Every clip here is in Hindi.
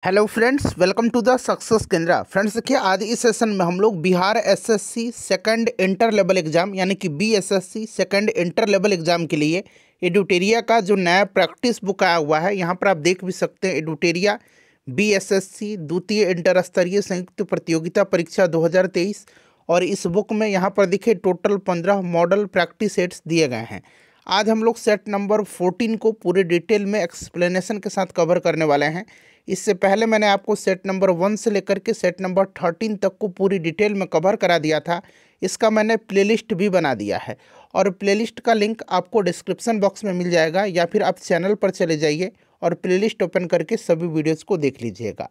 Hello friends, welcome to the success Kendra. Friends देखिए, आज इस सेशन में हम लोग Bihar SSC second inter level exam यानी कि BSSC second inter level exam के लिए एडुटेरिया का जो नया प्रैक्टिस बुक आया हुआ है, यहाँ पर आप देख भी सकते हैं। एडुटेरिया बीएसएससी द्वितीय इंटर स्तरीय संयुक्त प्रतियोगिता परीक्षा 2023। और इस बुक में यहाँ पर देखिए टोटल 15 मॉडल प्रैक्टिस सेट्स दिए गए हैं। आज हम लोग सेट नंबर 14 को पूरे डिटेल में एक्सप्लेनेशन के साथ कवर करने वाले हैं। इससे पहले मैंने आपको सेट नंबर 1 से लेकर के सेट नंबर 13 तक को पूरी डिटेल में कवर करा दिया था। इसका मैंने प्लेलिस्ट भी बना दिया है और प्लेलिस्ट का लिंक आपको डिस्क्रिप्शन बॉक्स में मिल जाएगा, या फिर आप चैनल पर चले जाइए और प्लेलिस्ट ओपन करके सभी वीडियोज़ को देख लीजिएगा।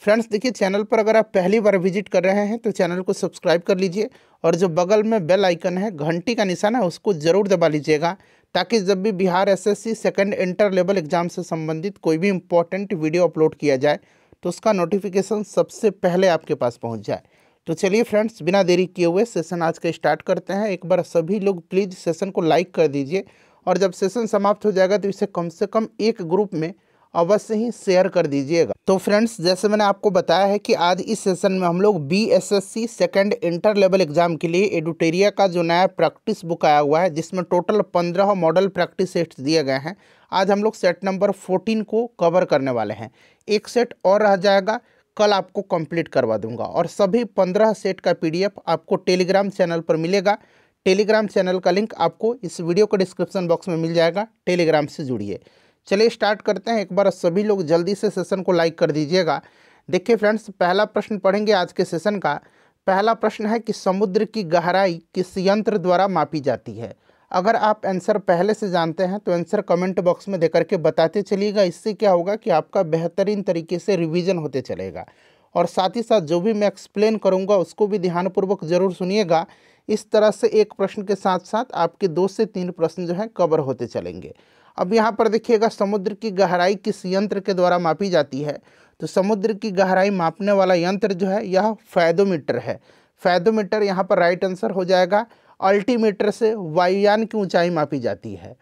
फ्रेंड्स देखिए, चैनल पर अगर आप पहली बार विजिट कर रहे हैं तो चैनल को सब्सक्राइब कर लीजिए और जो बगल में बेल आइकन है, घंटी का निशान है, उसको ज़रूर दबा लीजिएगा, ताकि जब भी Bihar SSC second inter level exam से संबंधित कोई भी इम्पोर्टेंट वीडियो अपलोड किया जाए तो उसका नोटिफिकेशन सबसे पहले आपके पास पहुंच जाए। तो चलिए फ्रेंड्स, बिना देरी किए हुए सेशन आज का स्टार्ट करते हैं। एक बार सभी लोग प्लीज़ सेशन को लाइक कर दीजिए और जब सेशन समाप्त हो जाएगा तो इसे कम से कम एक ग्रुप में अवश्य ही शेयर कर दीजिएगा। तो फ्रेंड्स, जैसे मैंने आपको बताया है कि आज इस सेशन में हम लोग BSSC second inter level exam के लिए एडुटेरिया का जो नया प्रैक्टिस बुक आया हुआ है, जिसमें टोटल 15 मॉडल प्रैक्टिस सेट्स दिए गए हैं, आज हम लोग सेट नंबर 14 को कवर करने वाले हैं। एक सेट और रह जाएगा, कल आपको कंप्लीट करवा दूंगा और सभी 15 सेट का पीडीएफ आपको टेलीग्राम चैनल पर मिलेगा। टेलीग्राम चैनल का लिंक आपको इस वीडियो के डिस्क्रिप्शन बॉक्स में मिल जाएगा। टेलीग्राम से जुड़िए। चलिए स्टार्ट करते हैं। एक बार सभी लोग जल्दी से सेशन को लाइक कर दीजिएगा। देखिए फ्रेंड्स, पहला प्रश्न पढ़ेंगे आज के सेशन का। पहला प्रश्न है कि समुद्र की गहराई किस यंत्र द्वारा मापी जाती है। अगर आप आंसर पहले से जानते हैं तो आंसर कमेंट बॉक्स में देकर के बताते चलिएगा। इससे क्या होगा कि आपका बेहतरीन तरीके से रिवीजन होते चलेगा और साथ ही साथ जो भी मैं एक्सप्लेन करूँगा उसको भी ध्यानपूर्वक ज़रूर सुनिएगा। इस तरह से एक प्रश्न के साथ साथ आपके 2 से 3 प्रश्न जो हैं कवर होते चलेंगे। अब यहाँ पर देखिएगा, समुद्र की गहराई किस यंत्र के द्वारा मापी जाती है। तो समुद्र की गहराई मापने वाला यंत्र जो है यह फैदोमीटर है। फैदोमीटर यहाँ पर राइट आंसर हो जाएगा। अल्टीमीटर से वायुयान की ऊंचाई मापी जाती है।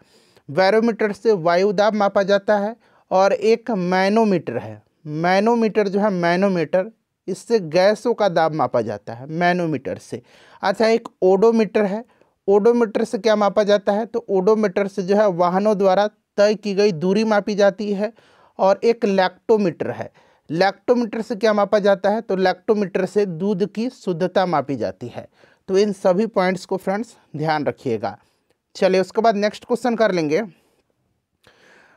बैरोमीटर से वायुदाब मापा जाता है और एक मैनोमीटर है। मैनोमीटर जो है, मैनोमीटर, इससे गैसों का दाब मापा जाता है मैनोमीटर से। अच्छा, एक ओडोमीटर है। ओडोमीटर से क्या मापा जाता है? तो ओडोमीटर से जो है वाहनों द्वारा तय की गई दूरी मापी जाती है। और एक लैक्टोमीटर है। लैक्टोमीटर से क्या मापा जाता है? तो लैक्टोमीटर से दूध की शुद्धता मापी जाती है। तो इन सभी पॉइंट्स को फ्रेंड्स ध्यान रखिएगा। चलिए उसके बाद नेक्स्ट क्वेश्चन कर लेंगे।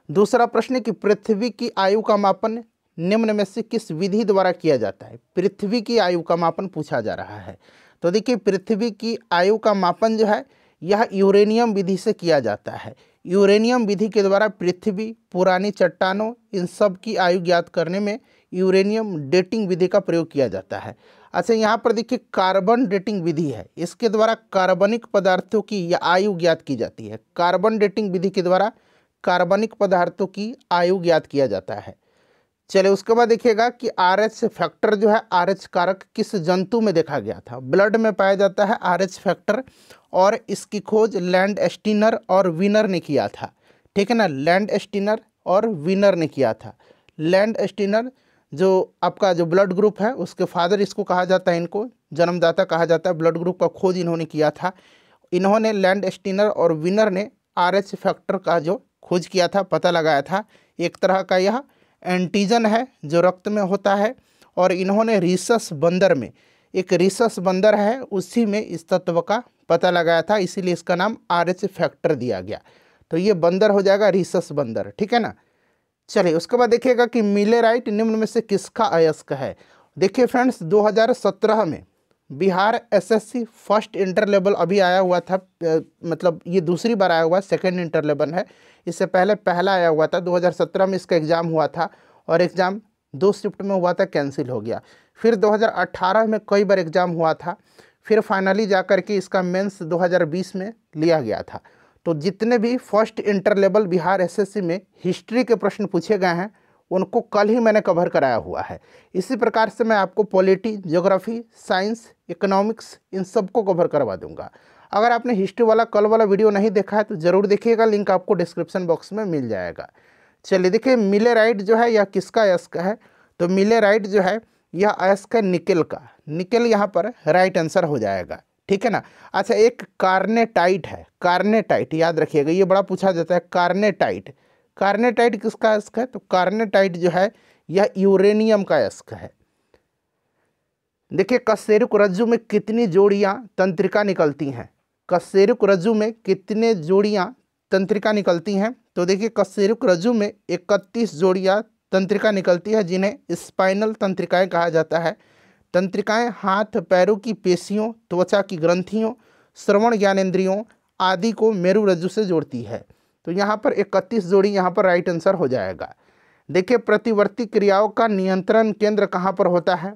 दूसरा प्रश्न है कि पृथ्वी की आयु का मापन निम्न में से किस विधि द्वारा किया जाता है। पृथ्वी की आयु का मापन पूछा जा रहा है। तो देखिए, पृथ्वी की आयु का मापन जो है यह यूरेनियम विधि से किया जाता है। यूरेनियम विधि के द्वारा पृथ्वी, पुरानी चट्टानों, इन सब की आयु ज्ञात करने में यूरेनियम डेटिंग विधि का प्रयोग किया जाता है। अच्छा, यहाँ पर देखिए कार्बन डेटिंग विधि है। इसके द्वारा कार्बनिक पदार्थों की आयु ज्ञात की जाती है। कार्बन डेटिंग विधि के द्वारा कार्बनिक पदार्थों की आयु ज्ञात किया जाता है। चलिए उसके बाद देखिएगा कि RH फैक्टर जो है, RH कारक किस जंतु में देखा गया था। ब्लड में पाया जाता है RH फैक्टर और इसकी खोज लैंड स्टीनर और विनर ने किया था। ठीक है ना, लैंड स्टीनर और विनर ने किया था। लैंड स्टीनर जो आपका जो ब्लड ग्रुप है उसके फादर इसको कहा जाता है, इनको जन्मदाता कहा जाता है। ब्लड ग्रुप का खोज इन्होंने किया था। इन्होंने लैंड स्टीनर और विनर ने RH फैक्टर का जो खोज किया था, पता लगाया था। एक तरह का यह एंटीजन है जो रक्त में होता है। और इन्होंने रीसस बंदर में, एक रीसस बंदर है उसी में इस तत्व का पता लगाया था, इसीलिए इसका नाम RH फैक्टर दिया गया। तो ये बंदर हो जाएगा रीसस बंदर। ठीक है ना। चलिए उसके बाद देखिएगा कि मिलेराइट निम्न में से किसका अयस्क है। देखिए फ्रेंड्स, 2017 में Bihar SSC first inter level अभी आया हुआ था, मतलब ये दूसरी बार आया हुआ, सेकंड इंटर लेवल है। इससे पहले पहला आया हुआ था, 2017 में इसका एग्ज़ाम हुआ था और एग्ज़ाम 2 शिफ्ट में हुआ था, कैंसिल हो गया। फिर 2018 में कई बार एग्ज़ाम हुआ था, फिर फाइनली जा कर के इसका मेंस 2020 में लिया गया था। तो जितने भी first inter level Bihar SSC में हिस्ट्री के प्रश्न पूछे गए हैं उनको कल ही मैंने कवर कराया हुआ है। इसी प्रकार से मैं आपको पॉलिटी, ज्योग्राफी, साइंस, इकोनॉमिक्स, इन सब को कवर करवा दूंगा। अगर आपने हिस्ट्री वाला कल वाला वीडियो नहीं देखा है तो ज़रूर देखिएगा, लिंक आपको डिस्क्रिप्शन बॉक्स में मिल जाएगा। चलिए देखिए, मिलेराइट जो है यह किसका अयस्क है। तो मिलेराइट जो है यह अयस्क है निकेल का, निकेल यहाँ पर राइट आंसर हो जाएगा, ठीक है ना। अच्छा, एक कार्नेटाइट है, कार्नेटाइट याद रखिएगा, ये बड़ा पूछा जाता है। कार्नेटाइट, कार्नेटाइट किसका अयस्क है? तो कार्नेटाइट जो है यह यूरेनियम का अयस्क है। देखिए कशेरुक रज्जु में कितनी जोड़ियां तंत्रिका निकलती हैं? कशेरुक रज्जु में कितने जोड़ियां तंत्रिका निकलती हैं? तो देखिए कशेरुक रज्जु में 31 जोड़ियां तंत्रिका निकलती है, जिन्हें स्पाइनल तंत्रिकाएं कहा जाता है। तंत्रिकाएं हाथ पैरों की पेशियों, त्वचा की ग्रंथियों, श्रवण ज्ञानेंद्रियों आदि को मेरु रज्जु से जोड़ती है। तो यहाँ पर 31 जोड़ी यहाँ पर राइट आंसर हो जाएगा। देखिए प्रतिवर्ती क्रियाओं का नियंत्रण केंद्र कहाँ पर होता है?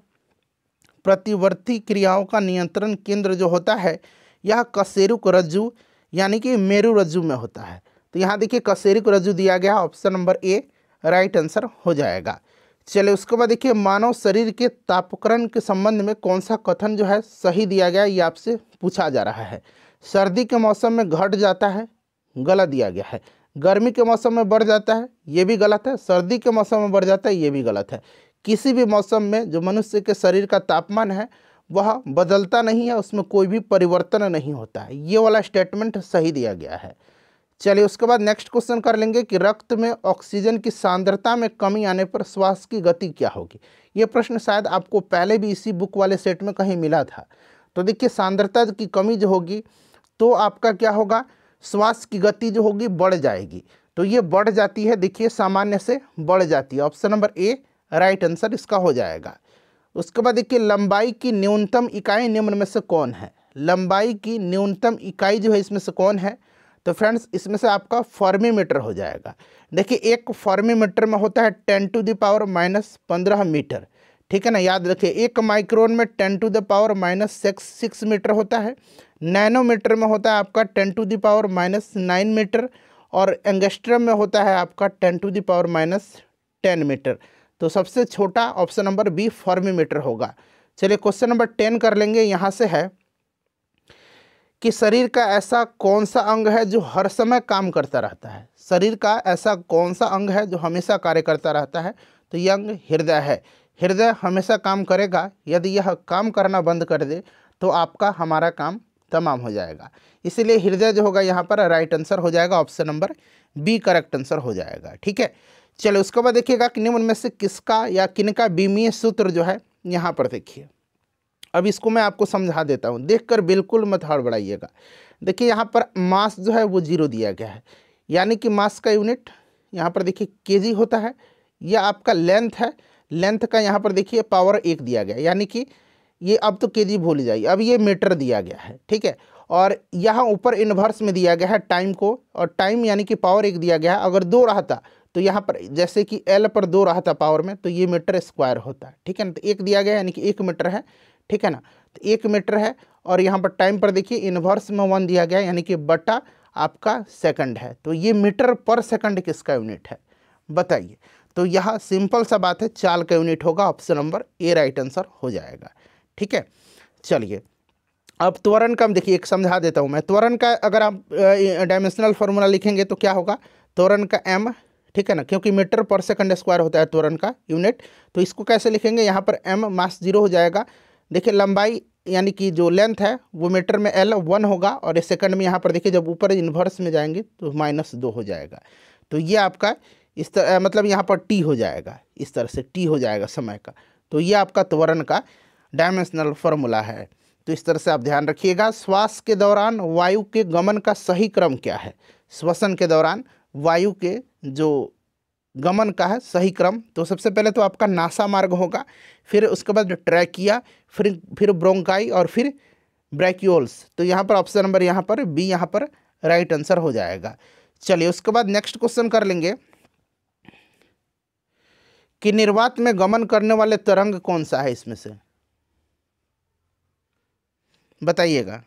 प्रतिवर्ती क्रियाओं का नियंत्रण केंद्र जो होता है यह कशेरुक रज्जु यानी कि मेरु रज्जु में होता है। तो यहाँ देखिए कशेरुक रज्जु दिया गया, option number A right answer हो जाएगा। चलिए उसके बाद देखिए मानव शरीर के तापकरण के संबंध में कौन सा कथन जो है सही दिया गया, ये आपसे पूछा जा रहा है। सर्दी के मौसम में घट जाता है, गलत दिया गया है। गर्मी के मौसम में बढ़ जाता है, ये भी गलत है। सर्दी के मौसम में बढ़ जाता है, ये भी गलत है। किसी भी मौसम में जो मनुष्य के शरीर का तापमान है वह बदलता नहीं है, उसमें कोई भी परिवर्तन नहीं होता है, ये वाला स्टेटमेंट सही दिया गया है। चलिए उसके बाद नेक्स्ट क्वेश्चन कर लेंगे कि रक्त में ऑक्सीजन की सांद्रता में कमी आने पर श्वास की गति क्या होगी। ये प्रश्न शायद आपको पहले भी इसी बुक वाले सेट में कहीं मिला था। तो देखिए सांद्रता की कमी जो होगी तो आपका क्या होगा, श्वास की गति जो होगी बढ़ जाएगी। तो ये बढ़ जाती है, देखिए सामान्य से बढ़ जाती है, option number A right answer इसका हो जाएगा। उसके बाद देखिए लंबाई की न्यूनतम इकाई निम्न में से कौन है? लंबाई की न्यूनतम इकाई जो है इसमें से कौन है? तो फ्रेंड्स इसमें से आपका फॉर्मीमीटर हो जाएगा। देखिए एक फॉर्मीमीटर में होता है 10⁻⁻15 मीटर, ठीक है ना, याद रखिए। एक माइक्रोन में 10⁻⁻6 मीटर होता है। नैनोमीटर में होता है आपका 10⁻⁻9 मीटर, और एंगस्ट्रम में होता है आपका 10⁻10 मीटर। तो सबसे छोटा ऑप्शन नंबर बी फॉर्मीमीटर होगा। चलिए क्वेश्चन नंबर 10 कर लेंगे। यहाँ से है कि शरीर का ऐसा कौन सा अंग है जो हर समय काम करता रहता है? शरीर का ऐसा कौन सा अंग है जो हमेशा कार्य करता रहता है? तो यह अंग हृदय है। हृदय हमेशा काम करेगा, यदि यह काम करना बंद कर दे तो आपका हमारा काम तमाम हो जाएगा। इसीलिए हृदय जो होगा यहाँ पर राइट आंसर हो जाएगा, option number B correct answer हो जाएगा, ठीक है। चलो उसके बाद देखिएगा कि निम्न में से किसका या किनका बीमीय सूत्र जो है यहाँ पर देखिए। अब इसको मैं आपको समझा देता हूँ, देखकर बिल्कुल मत हड़बड़ाइएगा। देखिए यहाँ पर मास जो है वो 0 दिया गया है, यानी कि मास का यूनिट यहाँ पर देखिए केजी होता है। यह आपका लेंथ है, लेंथ का यहाँ पर देखिए पावर 1 दिया गया, यानी कि ये अब तो केजी भूल जाइए, अब ये मीटर दिया गया है, ठीक है। और यहाँ ऊपर इन्वर्स में दिया गया है टाइम को, और टाइम यानी कि पावर 1 दिया गया है। अगर 2 रहा था तो यहाँ पर जैसे कि L पर 2 रहा था पावर में, तो ये मीटर स्क्वायर होता है, ठीक है ना। तो 1 दिया गया यानी कि 1 मीटर है, ठीक है ना। तो 1 मीटर है, और यहाँ पर टाइम पर देखिए इन्वर्स में 1 दिया गया यानी कि बटा आपका सेकंड है। तो ये मीटर पर सेकंड किसका यूनिट है बताइए? तो यह सिंपल सा बात है, चाल का यूनिट होगा, option number A right answer हो जाएगा, ठीक है। चलिए अब त्वरण का देखिए एक समझा देता हूँ मैं। त्वरण का अगर आप डायमेंशनल फार्मूला लिखेंगे तो क्या होगा? त्वरण का m, ठीक है ना, क्योंकि मीटर पर सेकंड स्क्वायर होता है त्वरण का यूनिट। तो इसको कैसे लिखेंगे? यहाँ पर m मास 0 हो जाएगा। देखिए लंबाई यानी कि जो लेंथ है वो मीटर में L 1 होगा, और इस सेकंड में यहाँ पर देखिए जब ऊपर इन्वर्स में जाएंगे तो -2 हो जाएगा। तो ये आपका इस तरह मतलब यहाँ पर t हो जाएगा, इस तरह से t हो जाएगा समय का। तो ये आपका त्वरण का डायमेंशनल फार्मूला है। तो इस तरह से आप ध्यान रखिएगा। श्वास के दौरान वायु के गमन का सही क्रम क्या है? श्वसन के दौरान वायु के जो गमन का है सही क्रम, तो सबसे पहले तो आपका नासा मार्ग होगा, फिर उसके बाद ट्रैकिया, फिर ब्रोंकाई, और फिर ब्रैक्यूल्स। तो यहाँ पर ऑप्शन नंबर यहाँ पर बी यहाँ पर राइट आंसर हो जाएगा। चलिए उसके बाद नेक्स्ट क्वेश्चन कर लेंगे कि निर्वात में गमन करने वाले तरंग कौन सा है इसमें से, बताइएगा।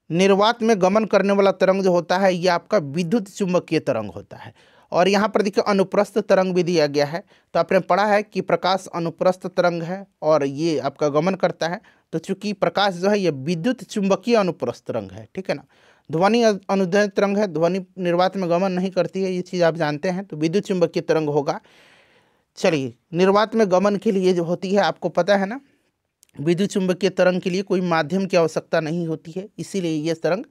निर्वात में गमन करने वाला तरंग जो होता है ये आपका विद्युत चुंबकीय तरंग होता है। और यहाँ पर देखिए अनुप्रस्थ तरंग भी दिया गया है। तो आपने पढ़ा है कि प्रकाश अनुप्रस्थ तरंग है और ये आपका गमन करता है। तो चूंकि प्रकाश जो है ये विद्युत चुंबकीय अनुप्रस्थ तरंग है, ठीक है ना। ध्वनि अनुदैर्ध्य तरंग है, ध्वनि निर्वात में गमन नहीं करती है, ये चीज़ आप जानते हैं। तो विद्युत चुंबकीय तरंग होगा। चलिए, निर्वात में गमन के लिए जो होती है आपको पता है ना, विद्युत चुंबकीय तरंग के लिए कोई माध्यम की आवश्यकता नहीं होती है, इसीलिए ये तरंग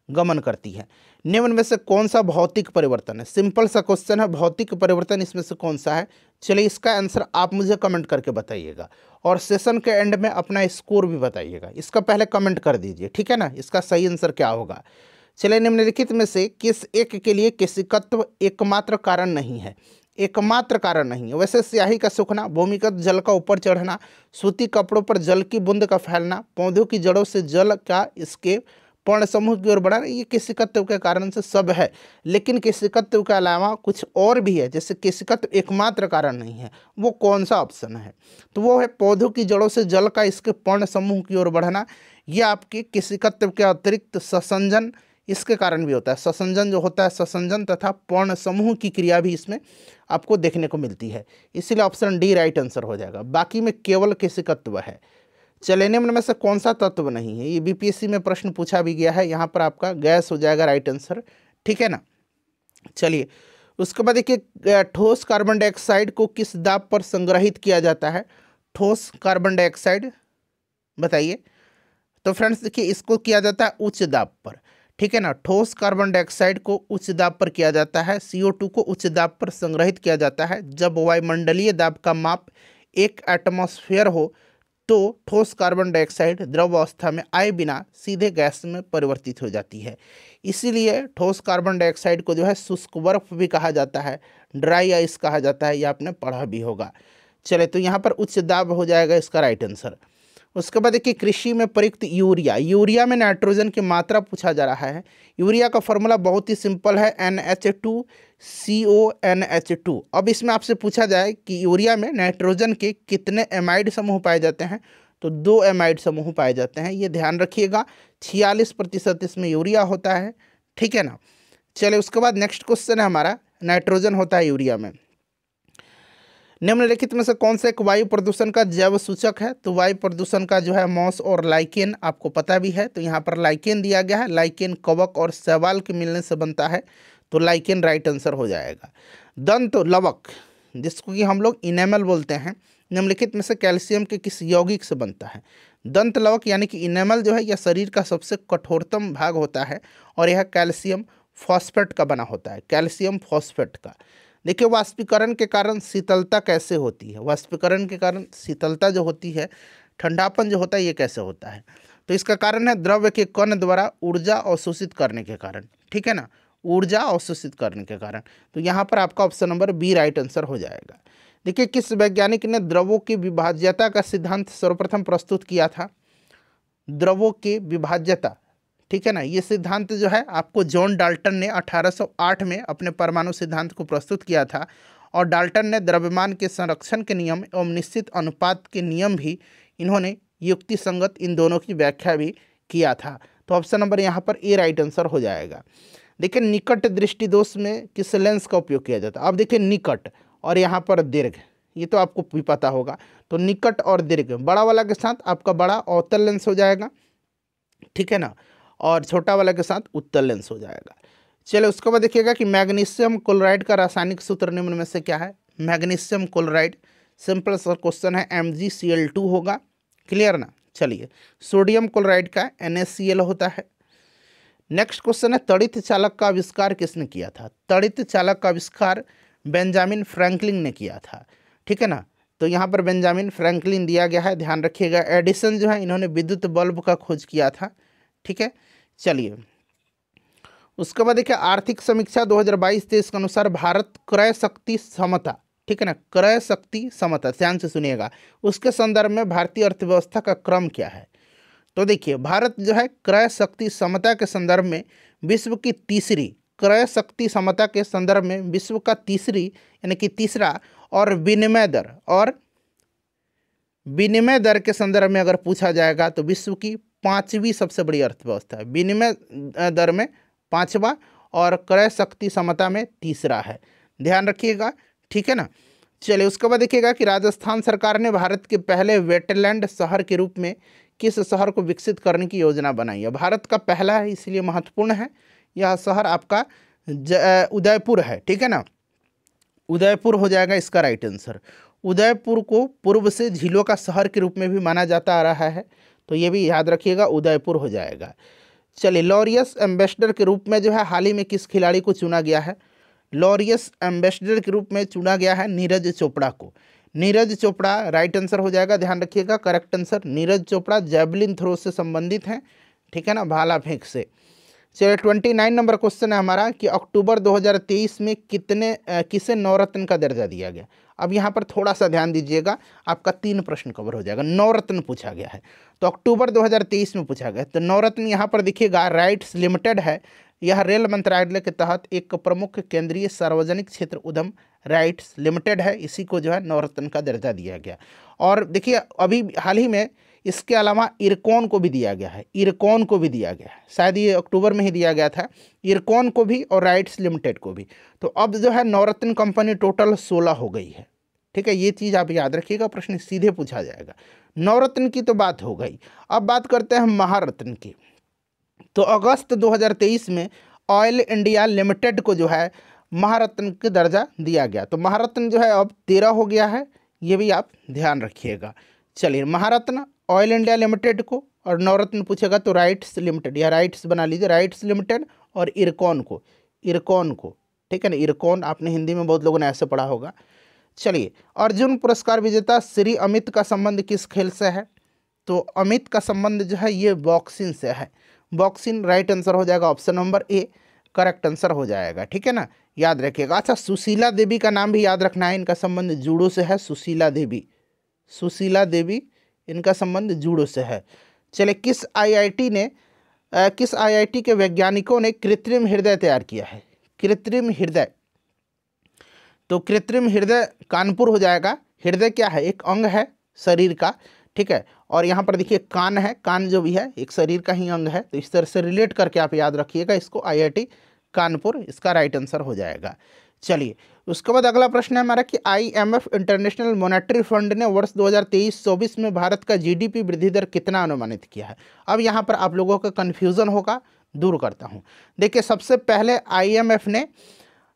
गमन करती है। निम्न में से कौन सा भौतिक परिवर्तन है? सिंपल सा क्वेश्चन है, भौतिक परिवर्तन इसमें से कौन सा है? चलिए, इसका आंसर आप मुझे कमेंट करके बताइएगा और सेशन के एंड में अपना स्कोर भी बताइएगा। इसका पहले कमेंट कर दीजिए, ठीक है ना, इसका सही आंसर क्या होगा। चलिए, निम्नलिखित में से किस एक के लिए केशिकत्व एकमात्र कारण नहीं है? एकमात्र कारण नहीं है। वैसे स्याही का सूखना, भूमिगत जल का ऊपर चढ़ना, सूती कपड़ों पर जल की बूंद का फैलना, पौधों की जड़ों से जल का इसके पर्ण समूह की ओर बढ़ाना, ये केशिकत्व के कारण से सब है। लेकिन केशिकत्व के अलावा कुछ और भी है, जैसे केशिकत्व एकमात्र कारण नहीं है, वो कौन सा ऑप्शन है? तो वो है पौधों की जड़ों से जल का इसके पर्ण समूह की ओर बढ़ना। ये आपके केशिकत्व के अतिरिक्त ससंजन इसके कारण भी होता है। ससंजन जो होता है, ससंजन तथा पर्ण समूह की क्रिया भी इसमें आपको देखने को मिलती है, इसीलिए ऑप्शन डी राइट आंसर हो जाएगा। बाकी में केवल केशिकत्व है। चलिए, निम्न में से कौन सा तत्व नहीं है? ये बीपीएससी में प्रश्न पूछा भी गया है, यहाँ पर आपका गैस हो जाएगा राइट आंसर, ठीक है ना। चलिए, उसके बाद देखिए, ठोस कार्बन डाइऑक्साइड को किस दाब पर संग्रहित किया जाता है? ठोस कार्बन डाइऑक्साइड बताइए। तो फ्रेंड्स देखिए, इसको किया जाता है उच्च दाब पर, ठीक है ना। ठोस कार्बन डाइऑक्साइड को उच्च दाब पर किया जाता है, CO2 को उच्च दाब पर संग्रहित किया जाता है। जब वायुमंडलीय दाब का माप 1 एटमॉस्फेयर हो तो ठोस कार्बन डाइऑक्साइड द्रव अवस्था में आए बिना सीधे गैस में परिवर्तित हो जाती है। इसीलिए ठोस कार्बन डाइऑक्साइड को जो है शुष्क बर्फ भी कहा जाता है, ड्राई आइस कहा जाता है, ये आपने पढ़ा भी होगा। चले, तो यहाँ पर उच्च दाब हो जाएगा इसका राइट आंसर। उसके बाद देखिए, कृषि में प्रयुक्त यूरिया, यूरिया में नाइट्रोजन की मात्रा पूछा जा रहा है। यूरिया का फॉर्मूला बहुत ही सिंपल है, NH2CONH2। अब इसमें आपसे पूछा जाए कि यूरिया में नाइट्रोजन के कितने एमाइड समूह पाए जाते हैं? तो 2 एमाइड समूह पाए जाते हैं, ये ध्यान रखिएगा। 46% इसमें यूरिया होता है, ठीक है ना। चलिए, उसके बाद नेक्स्ट क्वेश्चन है हमारा, नाइट्रोजन होता है यूरिया में। निम्नलिखित में से कौन सा एक वायु प्रदूषण का जैव सूचक है? तो वायु प्रदूषण का जो है मॉस और लाइकेन आपको पता भी है, तो यहाँ पर लाइकेन दिया गया है। लाइकेन कवक और शैवाल के मिलने से बनता है, तो लाइकेन राइट आंसर हो जाएगा। दंत लवक, जिसको कि हम लोग इनेमल बोलते हैं, निम्नलिखित में से कैल्शियम के किस यौगिक से बनता है? दंत लवक यानी कि इनेमल जो है यह शरीर का सबसे कठोरतम भाग होता है और यह कैल्शियम फॉस्फेट का बना होता है, कैल्शियम फॉस्फेट का। देखिए, वाष्पीकरण के कारण शीतलता कैसे होती है? वाष्पीकरण के कारण शीतलता जो होती है, ठंडापन जो होता है, ये कैसे होता है? तो इसका कारण है द्रव्य के कण द्वारा ऊर्जा अवशोषित करने के कारण, ठीक है ना, ऊर्जा अवशोषित करने के कारण। तो यहाँ पर आपका option number B right answer हो जाएगा। देखिए, किस वैज्ञानिक ने द्रवों की विभाज्यता का सिद्धांत सर्वप्रथम प्रस्तुत किया था? द्रवों की विभाज्यता, ठीक है ना, ये सिद्धांत जो है आपको जॉन डाल्टन ने 1808 में अपने परमाणु सिद्धांत को प्रस्तुत किया था। और डाल्टन ने द्रव्यमान के संरक्षण के नियम एवं निश्चित अनुपात के नियम भी इन्होंने युक्ति संगत इन दोनों की व्याख्या भी किया था। तो ऑप्शन नंबर यहाँ पर ए राइट आंसर हो जाएगा। देखिए, निकट दृष्टि दोष में किस लेंस का उपयोग किया जाता है? अब देखिए, निकट और यहाँ पर दीर्घ, ये तो आपको भी पता होगा। तो निकट और दीर्घ, बड़ा वाला के साथ आपका बड़ा अवतल लेंस हो जाएगा, ठीक है ना, और छोटा वाला के साथ उत्तल लेंस हो जाएगा। चलिए, उसके बाद देखिएगा कि मैग्नीशियम क्लोराइड का रासायनिक सूत्र निम्न में से क्या है? मैग्नीशियम क्लोराइड, सिंपल सा क्वेश्चन है, MgCl2 होगा, क्लियर ना। चलिए, सोडियम क्लोराइड का NaCl होता है। नेक्स्ट क्वेश्चन है, तड़ित चालक का आविष्कार किसने किया था? तड़ित चालक का आविष्कार बेंजामिन फ्रैंकलिन ने किया था, ठीक है ना। तो यहाँ पर बेंजामिन फ्रैंकलिन दिया गया है, ध्यान रखिएगा। एडिसन जो है, इन्होंने विद्युत बल्ब का खोज किया था, ठीक है। चलिए, उसके बाद देखिए, आर्थिक समीक्षा 2022-23 के अनुसार भारत क्रय शक्ति समता, ठीक है ना, क्रय शक्ति समता, ध्यान से सुनिएगा, उसके संदर्भ में भारतीय अर्थव्यवस्था का क्रम क्या है? तो देखिए, भारत जो है क्रय शक्ति समता के संदर्भ में विश्व की तीसरी, क्रय शक्ति समता के संदर्भ में विश्व का तीसरी यानी कि तीसरा, और विनिमय दर के संदर्भ में अगर पूछा जाएगा तो विश्व की 5वीं सबसे बड़ी अर्थव्यवस्था है। विनिमय दर में 5वां और क्रय शक्ति समता में तीसरा है, ध्यान रखिएगा, ठीक है ना। चलिए, उसके बाद देखिएगा कि राजस्थान सरकार ने भारत के पहले वेटलैंड शहर के रूप में किस शहर को विकसित करने की योजना बनाई है? भारत का पहला है इसलिए महत्वपूर्ण है। यह शहर आपका उदयपुर है, ठीक है ना, उदयपुर हो जाएगा इसका राइट आंसर। उदयपुर को पूर्व से झीलों का शहर के रूप में भी माना जाता आ रहा है, तो ये भी याद रखिएगा, उदयपुर हो जाएगा। चलिए, लॉरियस एम्बेसडर के रूप में जो है हाल ही में किस खिलाड़ी को चुना गया है? लॉरियस एम्बेसडर के रूप में चुना गया है नीरज चोपड़ा को। नीरज चोपड़ा राइट आंसर हो जाएगा, ध्यान रखिएगा, correct answer. Neeraj Chopra javelin throw से संबंधित हैं, ठीक है ना, भाला फेंक से। चलिए, 29 नंबर क्वेश्चन है हमारा कि अक्टूबर 2023 में किसे नवरत्न का दर्जा दिया गया? अब यहाँ पर थोड़ा सा ध्यान दीजिएगा, आपका 3 प्रश्न कवर हो जाएगा। नवरत्न पूछा गया है, तो अक्टूबर 2023 में पूछा गया, तो नवरत्न यहाँ पर देखिएगा राइट्स लिमिटेड है। यह रेल मंत्रालय के तहत एक प्रमुख केंद्रीय सार्वजनिक क्षेत्र उद्यम राइट्स लिमिटेड है, इसी को जो है नवरत्न का दर्जा दिया गया। और देखिए, अभी हाल ही में इसके अलावा इरकॉन को भी दिया गया है, इरकॉन को भी दिया गया है, शायद ये अक्टूबर में ही दिया गया था, इरकॉन को भी और राइट्स लिमिटेड को भी। तो अब जो है नवरत्न कंपनी टोटल 16 हो गई है, ठीक है, ये चीज़ आप याद रखिएगा, प्रश्न सीधे पूछा जाएगा। नवरत्न की तो बात हो गई, अब बात करते हैं महारत्न की। तो अगस्त 2023 में ऑयल इंडिया लिमिटेड को जो है महारत्न का दर्जा दिया गया, तो महारत्न जो है अब 13 हो गया है, ये भी आप ध्यान रखिएगा। चलिए, महारत्न, ऑयल इंडिया लिमिटेड को, और नवरत्न पूछेगा तो राइट्स लिमिटेड, या राइट्स बना लीजिए, राइट्स लिमिटेड, और इरकॉन को, इरकॉन को, ठीक है ना, इरकॉन आपने हिंदी में बहुत लोगों ने ऐसे पढ़ा होगा। चलिए, अर्जुन पुरस्कार विजेता श्री अमित का संबंध किस खेल से है? तो अमित का संबंध जो है ये बॉक्सिंग से है, बॉक्सिंग राइट आंसर हो जाएगा, option number A correct answer हो जाएगा, ठीक है ना, याद रखिएगा। अच्छा, सुशीला देवी का नाम भी याद रखना है, इनका संबंध जूडो से है, सुशीला देवी, सुशीला देवी, इनका संबंध जूडो से है। चले, किस आईआईटी के वैज्ञानिकों ने कृत्रिम हृदय तैयार किया है? कृत्रिम हृदय, तो कृत्रिम हृदय कानपुर हो जाएगा। हृदय क्या है? एक अंग है शरीर का, ठीक है, और यहाँ पर देखिए कान है, कान जो भी है एक शरीर का ही अंग है, तो इस तरह से रिलेट करके आप याद रखिएगा इसको, आईआईटी कानपुर इसका राइट आंसर हो जाएगा। चलिए, उसके बाद अगला प्रश्न है हमारा कि आईएमएफ इंटरनेशनल मॉनेटरी फंड ने वर्ष 2023-24 में भारत का जीडीपी वृद्धि दर कितना अनुमानित किया है? अब यहाँ पर आप लोगों का कन्फ्यूज़न होगा, दूर करता हूँ। देखिए, सबसे पहले आईएमएफ ने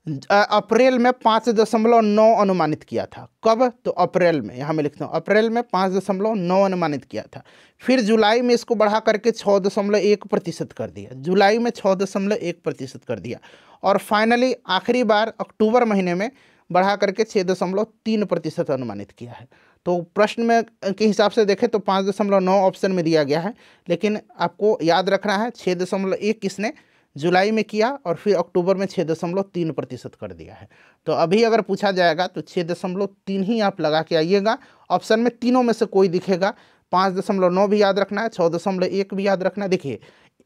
अप्रैल में 5.9 अनुमानित किया था। कब? तो अप्रैल में, यहाँ मैं लिखता हूँ अप्रैल में 5.9 अनुमानित किया था। फिर जुलाई में इसको बढ़ा करके 6.1% कर दिया, जुलाई में 6.1% कर दिया, और फाइनली आखिरी बार अक्टूबर महीने में बढ़ा करके 6.3% अनुमानित किया है। तो प्रश्न में के हिसाब से देखें तो 5.9 ऑप्शन में दिया गया है, लेकिन आपको याद रखना है 6.1 किसने जुलाई में किया, और फिर अक्टूबर में 6.3% कर दिया है। तो अभी अगर पूछा जाएगा तो 6.3 ही आप लगा के आइएगा, ऑप्शन में तीनों में से कोई दिखेगा। 5.9 भी याद रखना है, 6.1 भी याद रखना है। देखिए,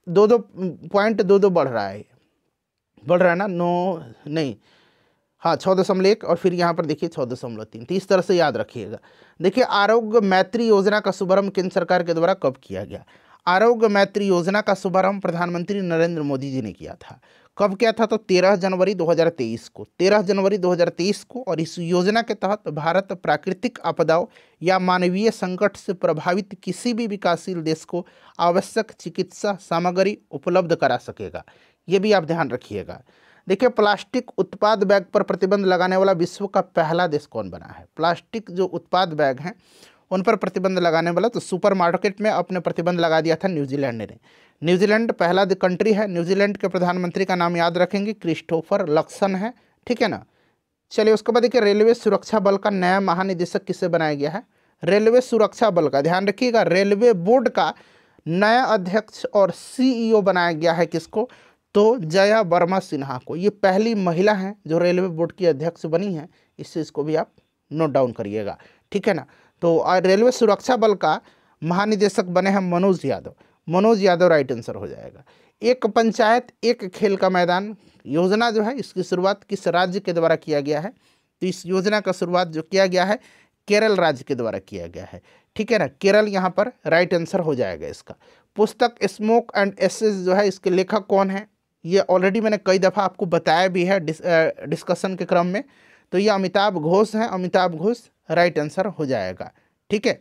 2-2 पॉइंट 2-2 बढ़ रहा है ना, 9 नहीं, हाँ 6.1, और फिर यहाँ पर देखिए 6.3, तो इस तरह से याद रखिएगा। देखिए, आरोग्य मैत्री योजना का शुभारंभ केंद्र सरकार के द्वारा कब किया गया? आरोग्य मैत्री योजना का शुभारंभ प्रधानमंत्री नरेंद्र मोदी जी ने किया था। कब किया था? तो 13 जनवरी 2023 को, 13 जनवरी 2023 को। और इस योजना के तहत भारत प्राकृतिक आपदाओं या मानवीय संकट से प्रभावित किसी भी विकासशील देश को आवश्यक चिकित्सा सामग्री उपलब्ध करा सकेगा, ये भी आप ध्यान रखिएगा। देखिए, प्लास्टिक उत्पाद बैग पर प्रतिबंध लगाने वाला विश्व का पहला देश कौन बना है? प्लास्टिक जो उत्पाद बैग हैं उन पर प्रतिबंध लगाने वाला, तो सुपरमार्केट में अपने प्रतिबंध लगा दिया था न्यूजीलैंड ने। न्यूजीलैंड पहला कंट्री है। न्यूजीलैंड के प्रधानमंत्री का नाम याद रखेंगे, क्रिस्टोफर लक्सन है, ठीक है ना। चलिए, उसके बाद देखिए, रेलवे सुरक्षा बल का नया महानिदेशक किसे बनाया गया है? रेलवे सुरक्षा बल का, ध्यान रखिएगा, रेलवे बोर्ड का नया अध्यक्ष और सीईओ बनाया गया है किसको? तो जया वर्मा सिन्हा को। ये पहली महिला हैं जो रेलवे बोर्ड की अध्यक्ष बनी हैं, इस चीज़ को भी आप नोट डाउन करिएगा, ठीक है ना। तो रेलवे सुरक्षा बल का महानिदेशक बने हैं मनोज यादव, मनोज यादव राइट आंसर हो जाएगा। एक पंचायत एक खेल का मैदान योजना जो है, इसकी शुरुआत किस राज्य के द्वारा किया गया है? तो इस योजना का शुरुआत जो किया गया है केरल राज्य के द्वारा किया गया है, ठीक है ना, केरल यहाँ पर राइट आंसर हो जाएगा इसका। पुस्तक स्मोक एंड एसेस जो है, इसके लेखक कौन है? ये ऑलरेडी मैंने कई दफ़ा आपको बताया भी है डिस्कशन के क्रम में, तो ये अमिताभ घोष हैं, अमिताभ घोष राइट आंसर हो जाएगा, ठीक है।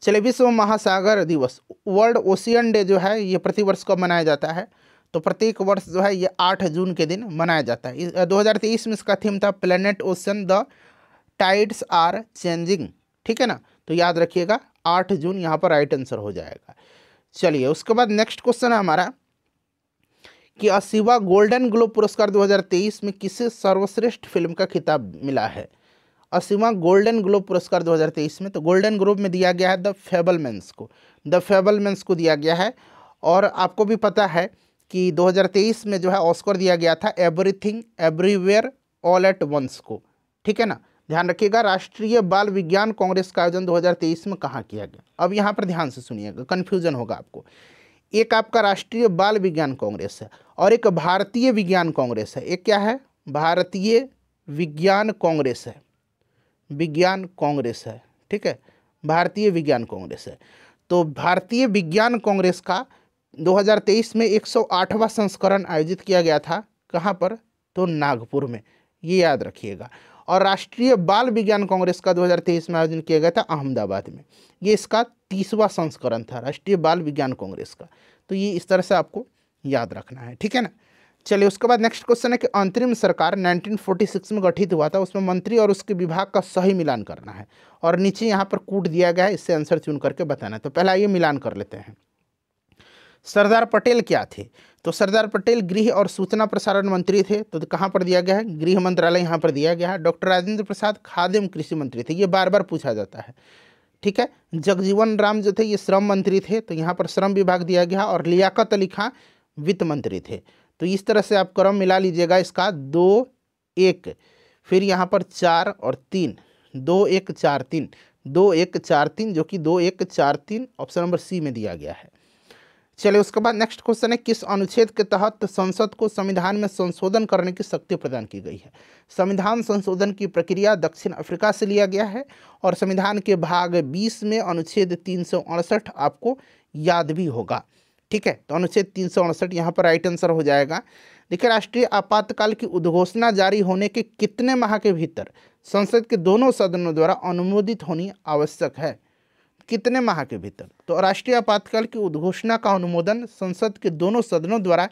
चलिए, विश्व महासागर दिवस, वर्ल्ड ओशियन डे जो है ये प्रतिवर्ष कब मनाया जाता है? तो प्रत्येक वर्ष जो है ये 8 जून के दिन मनाया जाता है। 2023 में इसका थीम था planet ocean the tides are changing, ठीक है ना। तो याद रखिएगा 8 जून यहाँ पर राइट आंसर हो जाएगा। चलिए, उसके बाद नेक्स्ट क्वेश्चन है हमारा कि 80वां गोल्डन ग्लोब पुरस्कार 2023 में किसे सर्वश्रेष्ठ फिल्म का खिताब मिला है? 80वां गोल्डन ग्लोब पुरस्कार 2023 में, तो गोल्डन ग्लोब में दिया गया है द फेबलमैन्स को, द फेबलमैन्स को दिया गया है। और आपको भी पता है कि 2023 में जो है ऑस्कर दिया गया था everything everywhere all at once को, ठीक है ना। ध्यान रखिएगा, राष्ट्रीय बाल विज्ञान कांग्रेस का आयोजन 2023 में कहाँ किया गया? अब यहाँ पर ध्यान से सुनिएगा, कन्फ्यूजन होगा आपको। एक आपका राष्ट्रीय बाल विज्ञान कांग्रेस है और एक भारतीय विज्ञान कांग्रेस है। एक क्या है? भारतीय विज्ञान कांग्रेस है, विज्ञान कांग्रेस है, ठीक है, भारतीय विज्ञान कांग्रेस है। तो भारतीय विज्ञान कांग्रेस का 2023 में 108वां संस्करण आयोजित किया गया था। कहाँ पर? तो नागपुर में, ये याद रखिएगा। और राष्ट्रीय बाल विज्ञान कांग्रेस का 2023 में आयोजन किया गया था अहमदाबाद में। ये इसका 30वां संस्करण था राष्ट्रीय बाल विज्ञान कांग्रेस का। तो ये इस तरह से आपको याद रखना है, ठीक है ना। चलिए, उसके बाद नेक्स्ट क्वेश्चन है कि अंतरिम सरकार 1946 में गठित हुआ था, उसमें मंत्री और उसके विभाग का सही मिलान करना है। और नीचे यहाँ पर कूट दिया गया है, इससे आंसर चुन करके बताना है। तो पहला ये मिलान कर लेते हैं। सरदार पटेल क्या थे? तो सरदार पटेल गृह और सूचना प्रसारण मंत्री थे। तो कहाँ पर दिया गया है? गृह मंत्रालय यहाँ पर दिया गया है। डॉक्टर राजेंद्र प्रसाद खाद्य एवं कृषि मंत्री थे, ये बार बार पूछा जाता है, ठीक है। जगजीवन राम जो थे ये श्रम मंत्री थे, तो यहाँ पर श्रम विभाग दिया गया। और लियाकत अली खां वित्त मंत्री थे। तो इस तरह से आप क्रम मिला लीजिएगा इसका 2 1, फिर यहाँ पर 4 और 3, 2 1 4 3, 2 1 4 3, जो कि 2 1 4 3 ऑप्शन नंबर सी में दिया गया है। चलिए, उसके बाद नेक्स्ट क्वेश्चन है किस अनुच्छेद के तहत संसद को संविधान में संशोधन करने की शक्ति प्रदान की गई है? संविधान संशोधन की प्रक्रिया दक्षिण अफ्रीका से लिया गया है और संविधान के भाग 20 में अनुच्छेद 368 आपको याद भी होगा, ठीक है। तो अनुच्छेद 368 यहाँ पर राइट आंसर हो जाएगा। देखिए, राष्ट्रीय आपातकाल की उद्घोषणा जारी होने के कितने माह के भीतर संसद के दोनों सदनों द्वारा अनुमोदित होनी आवश्यक है? कितने माह के भीतर? तो राष्ट्रीय आपातकाल की उद्घोषणा का अनुमोदन संसद के दोनों सदनों द्वारा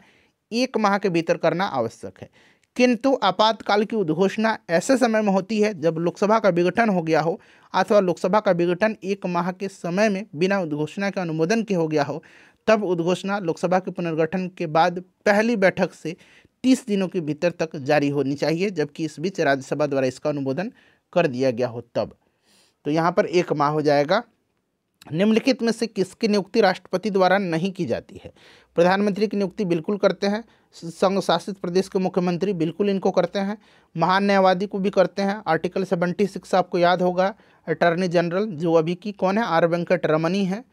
1 माह के भीतर करना आवश्यक है। किंतु आपातकाल की उद्घोषणा ऐसे समय में होती है जब लोकसभा का विघटन हो गया हो अथवा लोकसभा का विघटन 1 माह के समय में बिना उद्घोषणा के अनुमोदन के हो गया हो। तब उद्घोषणा लोकसभा के पुनर्गठन के बाद पहली बैठक से 30 दिनों के भीतर तक जारी होनी चाहिए, जबकि इस बीच राज्यसभा द्वारा इसका अनुमोदन कर दिया गया हो तब। तो यहाँ पर 1 माह हो जाएगा। निम्नलिखित में से किसकी नियुक्ति राष्ट्रपति द्वारा नहीं की जाती है? प्रधानमंत्री की नियुक्ति बिल्कुल करते हैं, संघ शासित प्रदेश के मुख्यमंत्री बिल्कुल इनको करते हैं, महान न्यायवादी को भी करते हैं, आर्टिकल 76 आपको याद होगा, अटॉर्नी जनरल जो अभी की कौन है? आर वेंकट रमनी है।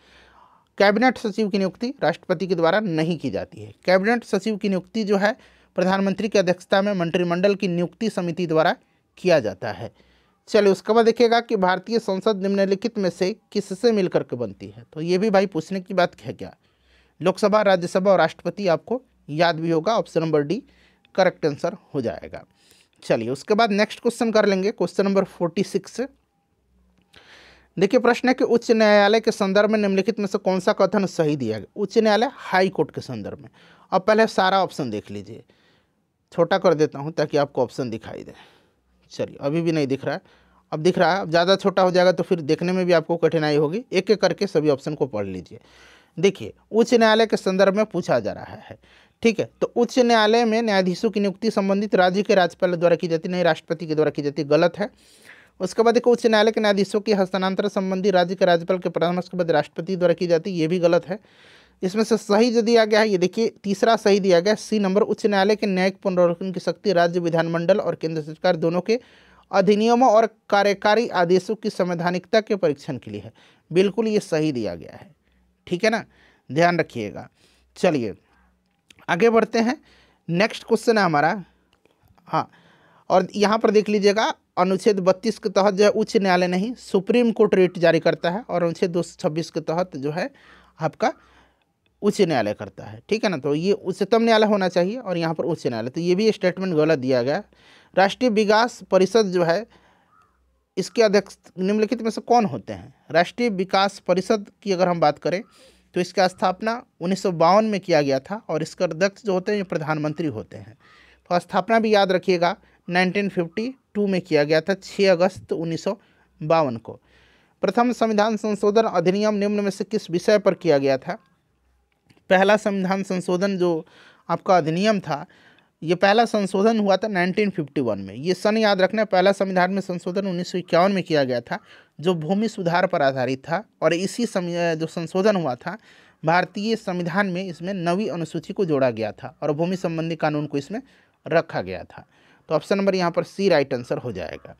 कैबिनेट सचिव की नियुक्ति राष्ट्रपति के द्वारा नहीं की जाती है। कैबिनेट सचिव की नियुक्ति जो है प्रधानमंत्री की अध्यक्षता में मंत्रिमंडल की नियुक्ति समिति द्वारा किया जाता है। चलिए, उसके बाद देखिएगा कि भारतीय संसद निम्नलिखित में से किससे मिलकर के बनती है? तो ये भी भाई पूछने की बात है क्या? लोकसभा, राज्यसभा और राष्ट्रपति आपको याद भी होगा। Option number D correct answer हो जाएगा। चलिए, उसके बाद नेक्स्ट क्वेश्चन कर लेंगे, क्वेश्चन नंबर 46। देखिए, प्रश्न है कि उच्च न्यायालय के संदर्भ में निम्नलिखित में से कौन सा कथन सही दिया गया? उच्च न्यायालय हाई कोर्ट के संदर्भ में। अब पहले सारा ऑप्शन देख लीजिए, छोटा कर देता हूँ ताकि आपको ऑप्शन दिखाई दे। चलिए, अभी भी नहीं दिख रहा है, अब दिख रहा है। अब ज़्यादा छोटा हो जाएगा तो फिर देखने में भी आपको कठिनाई होगी। एक एक करके सभी ऑप्शन को पढ़ लीजिए। देखिए, उच्च न्यायालय के संदर्भ में पूछा जा रहा है, ठीक है। तो उच्च न्यायालय में न्यायाधीशों की नियुक्ति संबंधित राज्य के राज्यपाल द्वारा की जाती, नहीं राष्ट्रपति के द्वारा की जाती, गलत है। उसके बाद देखो, उच्च न्यायालय के न्यायाधीशों की हस्तांतरण संबंधी राज्य के राज्यपाल के परामर्श के बाद राष्ट्रपति द्वारा की जाती, ये भी गलत है। इसमें से सही जो दिया गया है, ये देखिए तीसरा सही दिया गया, सी नंबर। उच्च न्यायालय के न्यायिक पुनर्विलोकन की शक्ति राज्य विधानमंडल और केंद्र सरकार दोनों के अधिनियमों और कार्यकारी आदेशों की संवैधानिकता के परीक्षण के लिए है। बिल्कुल ये सही दिया गया है, ठीक है ना, ध्यान रखिएगा। चलिए आगे बढ़ते हैं। नेक्स्ट क्वेश्चन है हमारा, हाँ, और यहाँ पर देख लीजिएगा, अनुच्छेद 32 के तहत जो है उच्च न्यायालय नहीं सुप्रीम कोर्ट रिट जारी करता है, और अनुच्छेद 226 के तहत जो है आपका उच्च न्यायालय करता है, ठीक है ना। तो ये उच्चतम न्यायालय होना चाहिए और यहाँ पर उच्च न्यायालय, तो ये भी स्टेटमेंट गलत दिया गया। राष्ट्रीय विकास परिषद जो है इसके अध्यक्ष निम्नलिखित में से कौन होते हैं? राष्ट्रीय विकास परिषद की अगर हम बात करें तो इसका स्थापना 1952 में किया गया था और इसके अध्यक्ष जो होते हैं ये प्रधानमंत्री होते हैं। तो स्थापना भी याद रखिएगा 1952 में किया गया था, 6 अगस्त 1952 को। प्रथम संविधान संशोधन अधिनियम निम्न में से किस विषय पर किया गया था? पहला संविधान संशोधन जो आपका अधिनियम था, ये पहला संशोधन हुआ था 1951 में। ये सन याद रखना है। पहला संविधान में संशोधन 1951 में किया गया था जो भूमि सुधार पर आधारित था, और इसी समय जो संशोधन हुआ था भारतीय संविधान में, इसमें 9वीं अनुसूची को जोड़ा गया था और भूमि संबंधी कानून को इसमें रखा गया था। तो ऑप्शन नंबर यहाँ पर सी राइट आंसर हो जाएगा।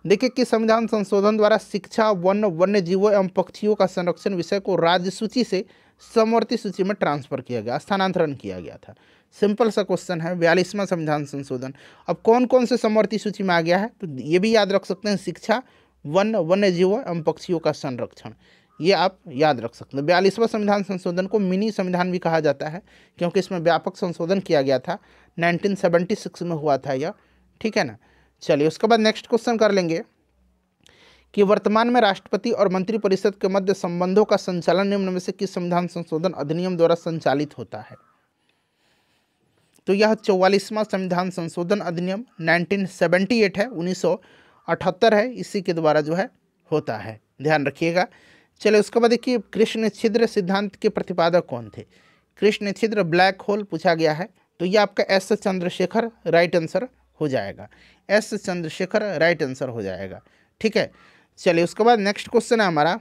देखिए कि संविधान संशोधन द्वारा शिक्षा, वन्य जीवों एवं पक्षियों का संरक्षण विषय को राज्य सूची से समवर्ती सूची में ट्रांसफर किया गया, स्थानांतरण किया गया था। सिंपल सा क्वेश्चन है, 42वां संविधान संशोधन। अब कौन कौन से समवर्ती सूची में आ गया है? तो ये भी याद रख सकते हैं, शिक्षा, वन्य जीवों एवं पक्षियों का संरक्षण, ये आप याद रख सकते हैं। 42वां संविधान संशोधन को मिनी संविधान भी कहा जाता है क्योंकि इसमें व्यापक संशोधन किया गया था, 1976 में हुआ था यह, ठीक है ना। चलिए उसके बाद नेक्स्ट क्वेश्चन कर लेंगे कि वर्तमान में राष्ट्रपति और मंत्रिपरिषद के मध्य संबंधों का संचालन निम्न में से किस संविधान संशोधन अधिनियम द्वारा संचालित होता है? तो यह 44वां संविधान संशोधन अधिनियम 1978 है, 1978 है, इसी के द्वारा जो है होता है, ध्यान रखिएगा। चलिए उसके बाद देखिए कृष्ण छिद्र सिद्धांत के प्रतिपादक कौन थे? कृष्ण छिद्र ब्लैक होल पूछा गया है, तो यह आपका एस चंद्रशेखर राइट आंसर हो जाएगा, एस चंद्रशेखर राइट आंसर हो जाएगा, ठीक है। चलिए उसके बाद नेक्स्ट क्वेश्चन है हमारा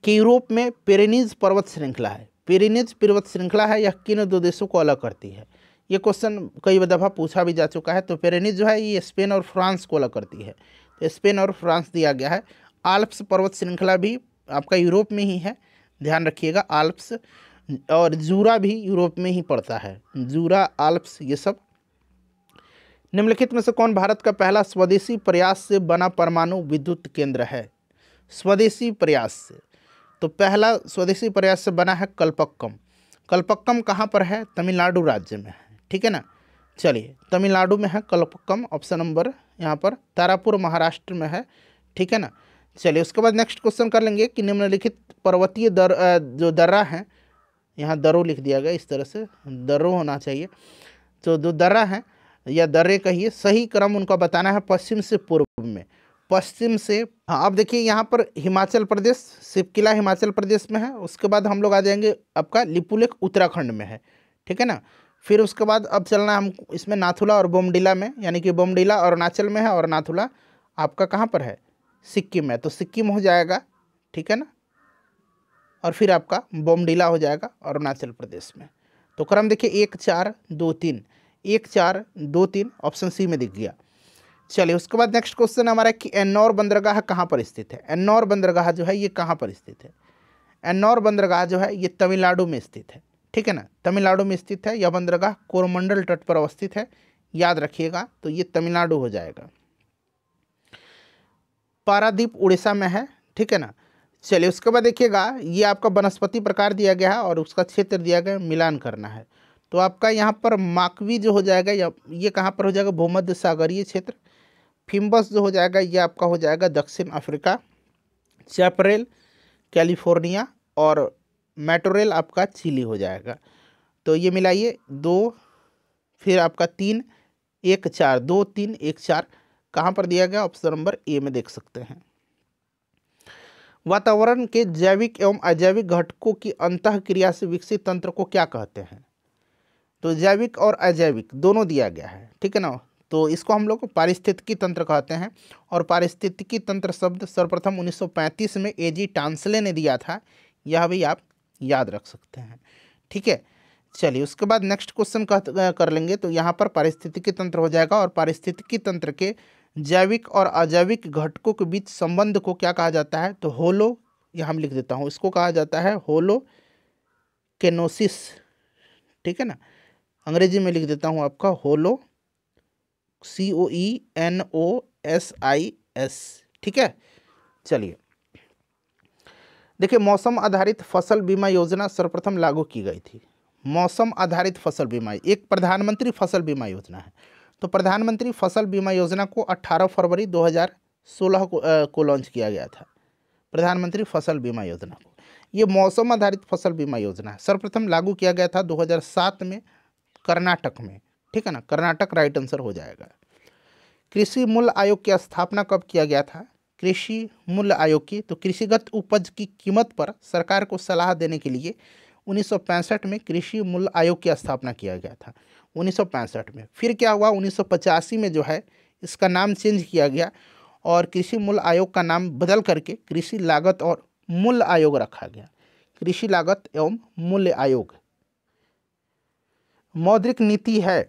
कि यूरोप में पेरिनीज पर्वत श्रृंखला है, पेरिनीज पर्वत श्रृंखला है, यह किन दो देशों को अलग करती है? ये क्वेश्चन कई दफ़ा पूछा भी जा चुका है। तो पेरिनीज जो है ये स्पेन और फ्रांस को अलग करती है, तो स्पेन और फ्रांस दिया गया है। आल्प्स पर्वत श्रृंखला भी आपका यूरोप में ही है, ध्यान रखिएगा। आल्प्स और जूरा भी यूरोप में ही पड़ता है, जूरा, आल्प्स, ये सब। निम्नलिखित में से कौन भारत का पहला स्वदेशी प्रयास से बना परमाणु विद्युत केंद्र है? स्वदेशी प्रयास से, तो पहला स्वदेशी प्रयास से बना है कल्पक्कम। कल्पक्कम कहाँ पर है? तमिलनाडु राज्य में है, ठीक है ना। चलिए तमिलनाडु में है कल्पक्कम, ऑप्शन नंबर यहाँ पर तारापुर महाराष्ट्र में है, ठीक है ना। चलिए उसके बाद नेक्स्ट क्वेश्चन कर लेंगे कि निम्नलिखित पर्वतीय जो दर्रा हैं, यहाँ दर्रो लिख दिया गया, इस तरह से दर्रो होना चाहिए। तो जो दर्रा हैं या दर्रे कहिए, सही क्रम उनका बताना है पश्चिम से पूर्व में, पश्चिम से। हाँ अब देखिए यहाँ पर हिमाचल प्रदेश, शिवकिला हिमाचल प्रदेश में है। उसके बाद हम लोग आ जाएंगे आपका लिपुलेख उत्तराखंड में है, ठीक है ना। फिर उसके बाद अब चलना हम इसमें नाथुला और बोमडिला में, यानी कि बोमडिला अरुणाचल में है और नाथुला आपका कहाँ पर है? सिक्किम में, तो सिक्किम हो जाएगा, ठीक है ना। और फिर आपका बोमडिला हो जाएगा अरुणाचल प्रदेश में। तो क्रम देखिए 1 4 2 3, 1 4 2 3, ऑप्शन सी में दिख गया। चलिए उसके बाद नेक्स्ट क्वेश्चन हमारा कि एन्नौर बंदरगाह कहाँ पर स्थित है? एन्नौर बंदरगाह जो है ये कहाँ पर स्थित है? एन्नौर बंदरगाह जो है ये तमिलनाडु में स्थित है, ठीक है ना, तमिलनाडु में स्थित है। यह बंदरगाह कोरोमंडल तट पर अवस्थित है, याद रखिएगा। तो ये तमिलनाडु हो जाएगा। पारादीप उड़ीसा में है, ठीक है ना। चलिए उसके बाद देखिएगा ये आपका वनस्पति प्रकार दिया गया है और उसका क्षेत्र दिया गया, मिलान करना है। तो आपका यहाँ पर माकवी जो हो जाएगा, या ये कहाँ पर हो जाएगा? भूमध्य सागरीय क्षेत्र। फिम्बस जो हो जाएगा ये आपका हो जाएगा दक्षिण अफ्रीका। चैपरेल कैलिफोर्निया और मैटोरेल आपका चिली हो जाएगा। तो ये मिलाइए 2, फिर आपका 3 1 4, 2 3 1 4 कहाँ पर दिया गया? ऑप्शन नंबर ए में देख सकते हैं। वातावरण के जैविक एवं अजैविक घटकों की अंतःक्रिया से विकसित तंत्र को क्या कहते हैं? तो जैविक और अजैविक दोनों दिया गया है, ठीक है ना। तो इसको हम लोग पारिस्थितिकी तंत्र कहते हैं, और पारिस्थितिकी तंत्र शब्द सर्वप्रथम 1935 में एजी टांसले ने दिया था, यह भी आप याद रख सकते हैं, ठीक है। चलिए उसके बाद नेक्स्ट क्वेश्चन कर लेंगे। तो यहाँ पर पारिस्थितिकी तंत्र हो जाएगा, और पारिस्थितिकी तंत्र के जैविक और अजैविक घटकों के बीच संबंध को क्या कहा जाता है? तो होलो, यहाँ हम लिख देता हूँ, इसको कहा जाता है होलो केनोसिस, ठीक है ना। अंग्रेजी में लिख देता हूँ आपका होलो COENOSIS, ठीक है। चलिए देखिए मौसम आधारित फसल बीमा योजना सर्वप्रथम लागू की गई थी। मौसम आधारित फसल बीमा एक प्रधानमंत्री फसल बीमा योजना है। तो प्रधानमंत्री फसल बीमा योजना को 18 फरवरी 16 को लॉन्च किया गया था, प्रधानमंत्री फसल बीमा योजना को। ये मौसम आधारित फसल बीमा योजना है, सर्वप्रथम लागू किया गया था 2007 में कर्नाटक में, ठीक है ना, कर्नाटक राइट आंसर हो जाएगा। कृषि मूल्य आयोग की स्थापना कब किया गया था? कृषि मूल्य आयोग की, तो कृषिगत उपज की कीमत पर सरकार को सलाह देने के लिए 1965 में कृषि मूल्य आयोग की स्थापना किया गया था, 1965 में। फिर क्या हुआ, 1985 में जो है इसका नाम चेंज किया गया और कृषि मूल्य आयोग का नाम बदल करके कृषि लागत और मूल्य आयोग रखा गया, कृषि लागत एवं मूल्य आयोग। मौद्रिक नीति है,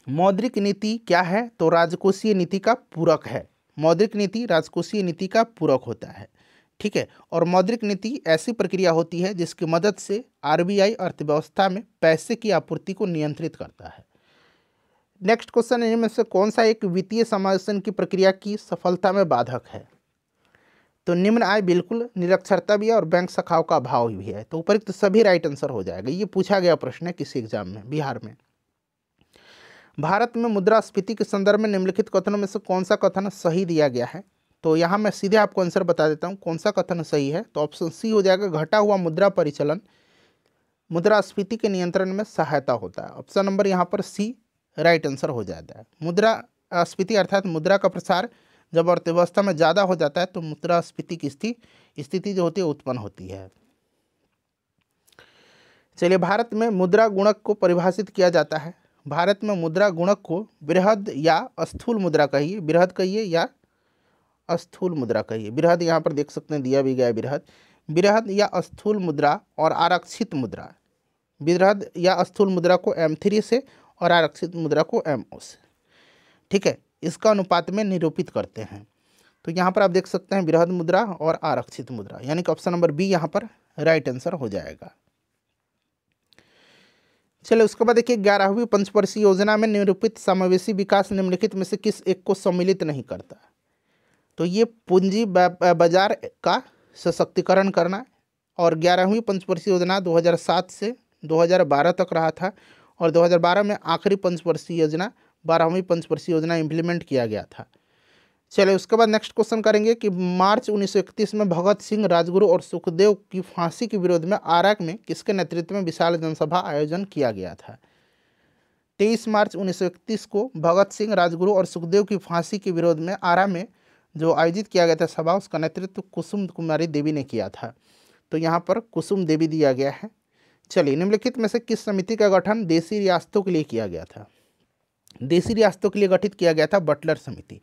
मौद्रिक नीति क्या है? तो राजकोषीय नीति का पूरक है। मौद्रिक नीति राजकोषीय नीति का पूरक होता है, ठीक है। और मौद्रिक नीति ऐसी प्रक्रिया होती है जिसकी मदद से आरबीआई अर्थव्यवस्था में पैसे की आपूर्ति को नियंत्रित करता है। नेक्स्ट क्वेश्चन, इनमें से कौन सा एक वित्तीय समावेशन की प्रक्रिया की सफलता में बाधक है? तो निम्न आय बिल्कुल, निरक्षरता भी है और बैंक शाखाओं का अभाव भी है। तो उपरोक्त सभी राइट आंसर हो जाएगा। ये पूछा गया प्रश्न है किसी एग्जाम में, बिहार में। भारत में मुद्रास्फीति के संदर्भ में निम्नलिखित कथनों में से कौन सा कथन सही दिया गया है? तो यहाँ मैं सीधे आपको आंसर बता देता हूँ कौन सा कथन सही है। तो ऑप्शन सी हो जाएगा, घटा हुआ मुद्रा परिचलन मुद्रास्फीति के नियंत्रण में सहायता होता है। ऑप्शन नंबर यहाँ पर सी राइट आंसर हो जाता है। मुद्रास्फीति अर्थात मुद्रा का प्रसार जब अर्थव्यवस्था में ज़्यादा हो जाता है तो मुद्रास्फीति की स्थिति जो होती है उत्पन्न होती है। चलिए, भारत में मुद्रा गुणक को परिभाषित किया जाता है। भारत में मुद्रा गुणक को बृहद या स्थूल मुद्रा कहिए, बृहद कहिए या स्थूल मुद्रा कहिए। बृहद यहाँ पर देख सकते हैं दिया भी गया है, बृहद या स्थूल मुद्रा और आरक्षित मुद्रा। बृहद या स्थूल मुद्रा को M3 से और आरक्षित मुद्रा को MO से, ठीक है, इसका अनुपात में निरूपित करते हैं। तो यहाँ पर आप देख सकते हैं बृहद मुद्रा और आरक्षित मुद्रा, यानी कि ऑप्शन नंबर बी यहाँ पर राइट आंसर हो जाएगा। चलिए, उसके बाद देखिए 11वीं पंचवर्षीय योजना में निरूपित समावेशी विकास निम्नलिखित में से किस एक को सम्मिलित नहीं करता? तो ये पूंजी बाजार का सशक्तिकरण करना, और 11वीं पंचवर्षीय योजना 2007 से 2012 तक रहा था और 2012 में आखिरी पंचवर्षीय योजना 12वीं पंचवर्षीय योजना इम्प्लीमेंट किया गया था। चलिए, उसके बाद नेक्स्ट क्वेश्चन करेंगे कि मार्च 1931 में भगत सिंह, राजगुरु और सुखदेव की फांसी के विरोध में आरा में किसके नेतृत्व में विशाल जनसभा आयोजन किया गया था? 23 मार्च 1931 को भगत सिंह, राजगुरु और सुखदेव की फांसी के विरोध में आरा में जो आयोजित किया गया था सभा, उसका नेतृत्व कुसुम कुमारी देवी ने किया था। तो यहाँ पर कुसुम देवी दिया गया है। चलिए, निम्नलिखित में से किस समिति का गठन देशी रियासतों के लिए किया गया था? देशी रियासतों के लिए गठित किया गया था बटलर समिति।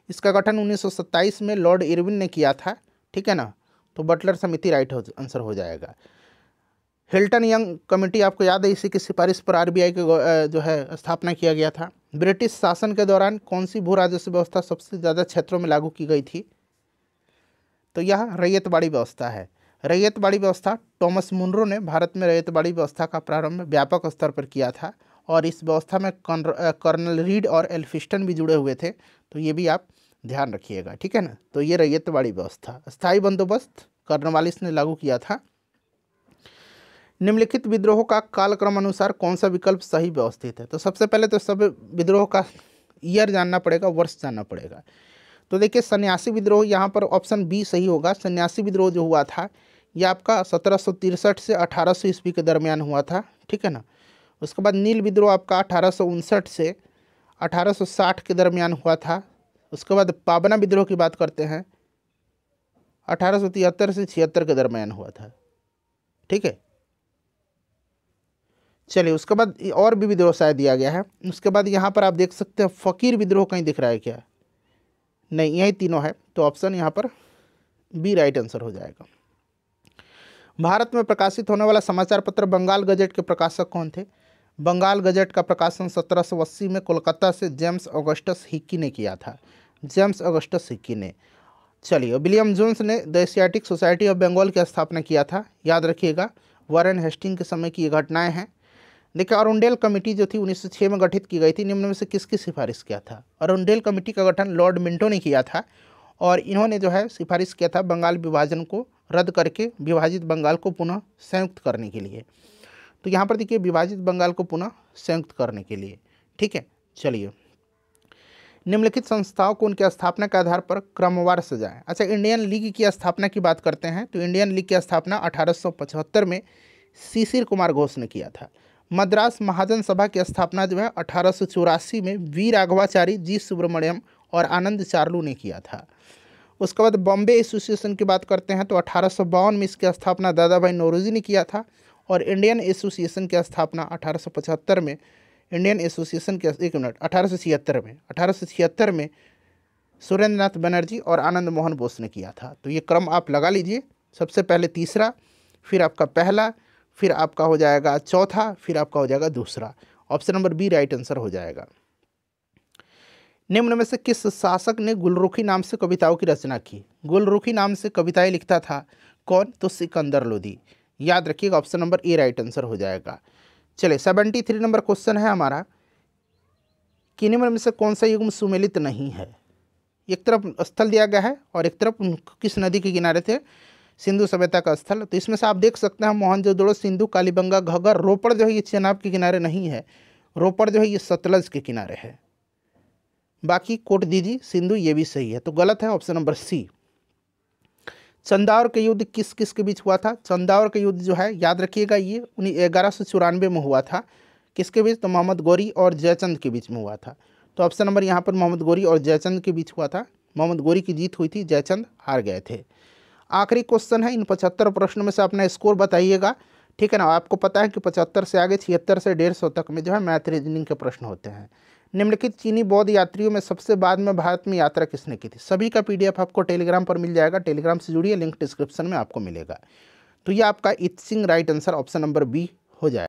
इसका गठन 1927 में लॉर्ड इरविन ने किया था, ठीक है ना। तो बटलर समिति राइट आंसर हो जाएगा। हिल्टन यंग कमेटी आपको याद है, इसी की सिफारिश पर आरबीआई के जो है स्थापना किया गया था। ब्रिटिश शासन के दौरान कौन सी भू राजस्व व्यवस्था सबसे ज़्यादा क्षेत्रों में लागू की गई थी? तो यह रैयतवाड़ी व्यवस्था है। रैयतवाड़ी व्यवस्था, टॉमस मुनरो ने भारत में रैयतवाड़ी व्यवस्था का प्रारंभ व्यापक स्तर पर किया था और इस व्यवस्था में कर्नल रीड और एल्फिस्टन भी जुड़े हुए थे। तो ये भी आप ध्यान रखिएगा, ठीक है ना। तो ये रैयतवाड़ी व्यवस्था, स्थायी बंदोबस्त कॉर्नवालिस ने लागू किया था। निम्नलिखित विद्रोह का कालक्रम अनुसार कौन सा विकल्प सही व्यवस्थित है? तो सबसे पहले तो सब विद्रोह का ईयर जानना पड़ेगा, वर्ष जानना पड़ेगा। तो देखिए, सन्यासी विद्रोह यहाँ पर ऑप्शन बी सही होगा। सन्यासी विद्रोह जो हुआ था ये आपका 1763 से 1800 ईस्वी के दरमियान हुआ था, ठीक है ना। उसके बाद नील विद्रोह आपका 1859 से 1860 के दरमियान हुआ था। उसके बाद पाबना विद्रोह की बात करते हैं, 1873 से 76 के दरमियान हुआ था, ठीक है। चलिए, उसके बाद और भी विद्रोह शायद दिया गया है। उसके बाद यहाँ पर आप देख सकते हैं फकीर विद्रोह कहीं दिख रहा है क्या? नहीं, यही तीनों है। तो ऑप्शन यहाँ पर बी राइट आंसर हो जाएगा। भारत में प्रकाशित होने वाला समाचार पत्र बंगाल गजट के प्रकाशक कौन थे? बंगाल गजट का प्रकाशन 1780 में कोलकाता से जेम्स ऑगस्टस हिक्की ने किया था, जेम्स ऑगस्टस हिक्की ने। चलिए, विलियम जोन्स ने the Asiatic society of Bengal की स्थापना किया था, याद रखिएगा। वारेन हेस्टिंग के समय की ये घटनाएं हैं। देखिए, अरुंडेल कमेटी जो थी 1906 में गठित की गई थी, निम्न में से किसकी सिफारिश किया था? अरुंडेल कमेटी का गठन लॉर्ड मिंटो ने किया था और इन्होंने जो है सिफारिश किया था बंगाल विभाजन को रद्द करके विभाजित बंगाल को पुनः संयुक्त करने के लिए। तो यहाँ पर देखिए, विभाजित बंगाल को पुनः संयुक्त करने के लिए, ठीक है। चलिए, निम्नलिखित संस्थाओं को उनके स्थापना के आधार पर क्रमवार सजाएं। अच्छा, इंडियन लीग की स्थापना की बात करते हैं तो इंडियन लीग की स्थापना 1875 में शिशिर कुमार घोष ने किया था। मद्रास महाजन सभा की स्थापना जो है 1884 में वी राघवाचारी, जी सुब्रमण्यम और आनंद चार्लू ने किया था। उसके बाद बॉम्बे एसोसिएशन की बात करते हैं तो 1852 में इसकी स्थापना दादा भाई नौरोजी ने किया था। और इंडियन एसोसिएशन की स्थापना 1875 में, इंडियन एसोसिएशन के 1876 में सुरेंद्र नाथ बनर्जी और आनंद मोहन बोस ने किया था। तो ये क्रम आप लगा लीजिए, सबसे पहले तीसरा, फिर आपका पहला, फिर आपका हो जाएगा चौथा, फिर आपका हो जाएगा दूसरा। Option number B right answer हो जाएगा। निम्न में से किस शासक ने गुलरुखी नाम से कविताओं की रचना की? गुलरुखी नाम से कविताएं लिखता था कौन? तो सिकंदर लोदी। याद रखिएगा, option number A right answer हो जाएगा। चलिए 73 नंबर क्वेश्चन है हमारा कि निम्न में से कौन सा युग्म सुमेलित नहीं है? एक तरफ स्थल दिया गया है और एक तरफ किस नदी के किनारे थे? सिंधु सभ्यता का स्थल। तो इसमें से आप देख सकते हैं मोहनजोदड़ो, सिंधु, कालीबंगा, घग्गर, रोपड़ जो है ये चेनाब के किनारे नहीं है, रोपड़ जो है ये सतलज के किनारे है। बाकी कोटदीजी, सिंधु ये भी सही है, तो गलत है ऑप्शन नंबर सी। चंदावर के युद्ध किस किस के बीच हुआ था? चंदावर के युद्ध जो है याद रखिएगा ये 1194 में हुआ था। किसके बीच? तो मोहम्मद गौरी और जयचंद के बीच में हुआ था। तो ऑप्शन नंबर यहाँ पर मोहम्मद गौरी और जयचंद के बीच हुआ था। मोहम्मद गौरी की जीत हुई थी, जयचंद हार गए थे। आखिरी क्वेश्चन है, इन 75 प्रश्नों में से अपना स्कोर बताइएगा, ठीक है ना। आपको पता है कि 75 से आगे 76 से 150 तक में जो है मैथ रीजनिंग के प्रश्न होते हैं। निम्नलिखित चीनी बौद्ध यात्रियों में सबसे बाद में भारत में यात्रा किसने की थी? सभी का पीडीएफ आपको टेलीग्राम पर मिल जाएगा, टेलीग्राम से जुड़िए, लिंक डिस्क्रिप्शन में आपको मिलेगा। तो ये आपका Itsing right answer option number B हो जाएगा।